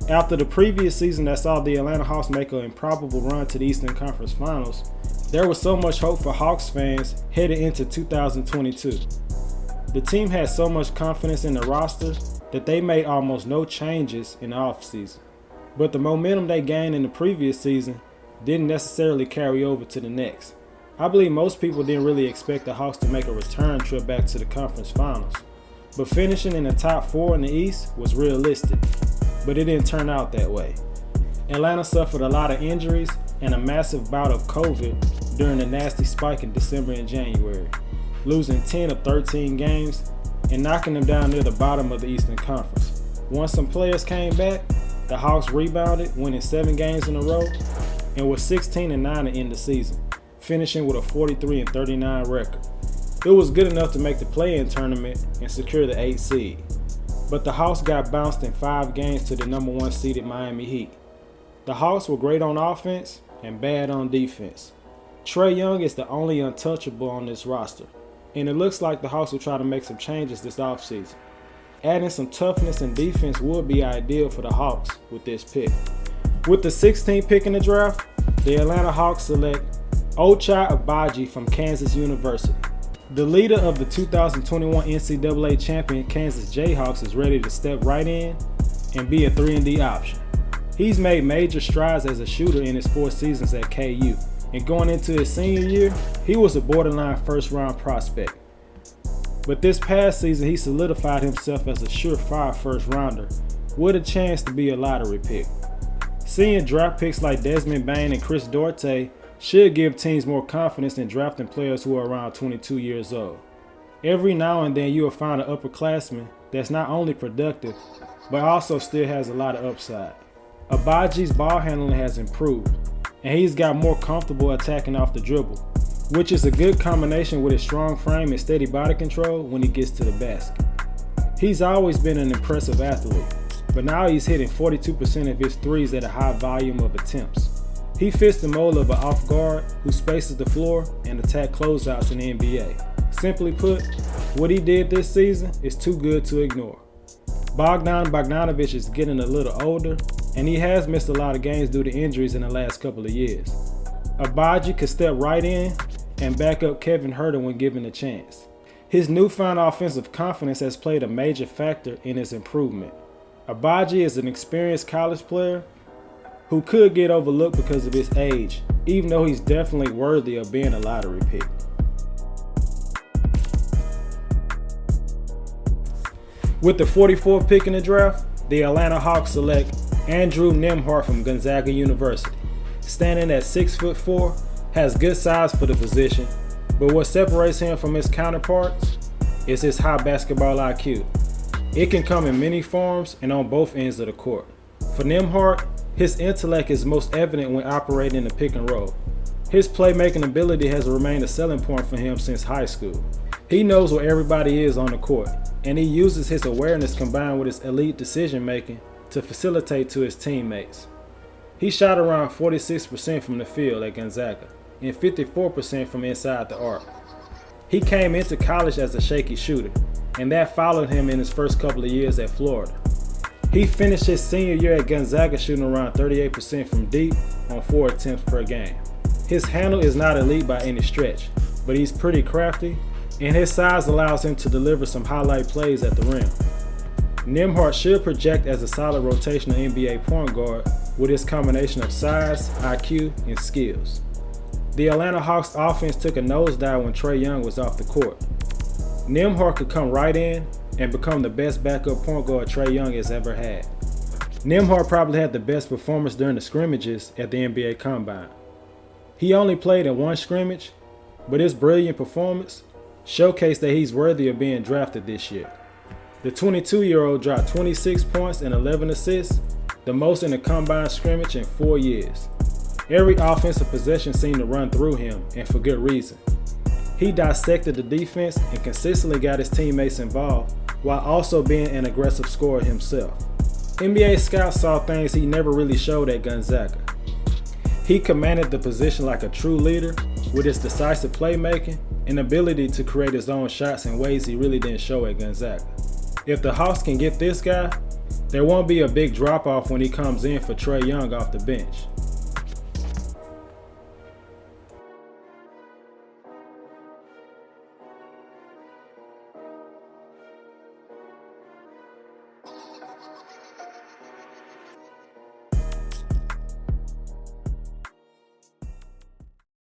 After the previous season that saw the Atlanta Hawks make an improbable run to the Eastern Conference Finals, there was so much hope for Hawks fans headed into 2022. The team had so much confidence in the roster that they made almost no changes in the offseason. But the momentum they gained in the previous season didn't necessarily carry over to the next. I believe most people didn't really expect the Hawks to make a return trip back to the conference finals, but finishing in the top 4 in the East was realistic. But it didn't turn out that way. Atlanta suffered a lot of injuries and a massive bout of COVID during the nasty spike in December and January, losing 10 of 13 games and knocking them down near the bottom of the Eastern Conference. Once some players came back, the Hawks rebounded, winning 7 games in a row, and were 16-9 to end the season, finishing with a 43-39 record. It was good enough to make the play-in tournament and secure the 8th seed. But the Hawks got bounced in 5 games to the number 1 seeded Miami Heat. The Hawks were great on offense and bad on defense. Trae Young is the only untouchable on this roster, and it looks like the Hawks will try to make some changes this offseason. Adding some toughness and defense would be ideal for the Hawks with this pick. With the 16th pick in the draft, the Atlanta Hawks select Ochai Agbaji from Kansas University. The leader of the 2021 NCAA champion Kansas Jayhawks is ready to step right in and be a 3-and-D option. He's made major strides as a shooter in his 4 seasons at KU, and going into his senior year, he was a borderline first-round prospect. But this past season, he solidified himself as a surefire first-rounder with a chance to be a lottery pick. Seeing draft picks like Desmond Bane and Chris Duarte should give teams more confidence in drafting players who are around 22 years old. Every now and then you will find an upperclassman that's not only productive, but also still has a lot of upside. Agbaji's ball handling has improved, and he's got more comfortable attacking off the dribble, which is a good combination with his strong frame and steady body control when he gets to the basket. He's always been an impressive athlete, but now he's hitting 42% of his threes at a high volume of attempts. He fits the mold of an off guard who spaces the floor and attacks closeouts in the NBA. Simply put, what he did this season is too good to ignore. Bogdan Bogdanović is getting a little older, and he has missed a lot of games due to injuries in the last couple of years. Agbaji could step right in and back up Kevin Huerter when given a chance. His newfound offensive confidence has played a major factor in his improvement. Agbaji is an experienced college player who could get overlooked because of his age, even though he's definitely worthy of being a lottery pick. With the 44th pick in the draft, the Atlanta Hawks select Andrew Nembhard from Gonzaga University. Standing at 6'4", has good size for the position, but what separates him from his counterparts is his high basketball IQ. It can come in many forms and on both ends of the court. For Nembhard, his intellect is most evident when operating in the pick and roll. His playmaking ability has remained a selling point for him since high school. He knows where everybody is on the court, and he uses his awareness combined with his elite decision making to facilitate to his teammates. He shot around 46% from the field at Gonzaga and 54% from inside the arc. He came into college as a shaky shooter, and that followed him in his first couple of years at Florida. He finished his senior year at Gonzaga shooting around 38% from deep on 4 attempts per game. His handle is not elite by any stretch, but he's pretty crafty, and his size allows him to deliver some highlight plays at the rim. Nembhard should project as a solid rotational NBA point guard with his combination of size, IQ, and skills. The Atlanta Hawks offense took a nosedive when Trae Young was off the court. Nembhard could come right in and become the best backup point guard Trae Young has ever had. Nembhard probably had the best performance during the scrimmages at the NBA Combine. He only played in 1 scrimmage, but his brilliant performance showcased that he's worthy of being drafted this year. The 22-year-old dropped 26 points and 11 assists, the most in a combine scrimmage in 4 years. Every offensive possession seemed to run through him, and for good reason. He dissected the defense and consistently got his teammates involved, while also being an aggressive scorer himself. NBA scouts saw things he never really showed at Gonzaga. He commanded the position like a true leader with his decisive playmaking and ability to create his own shots in ways he really didn't show at Gonzaga. If the Hawks can get this guy, There won't be a big drop off when he comes in for Trae Young off the bench.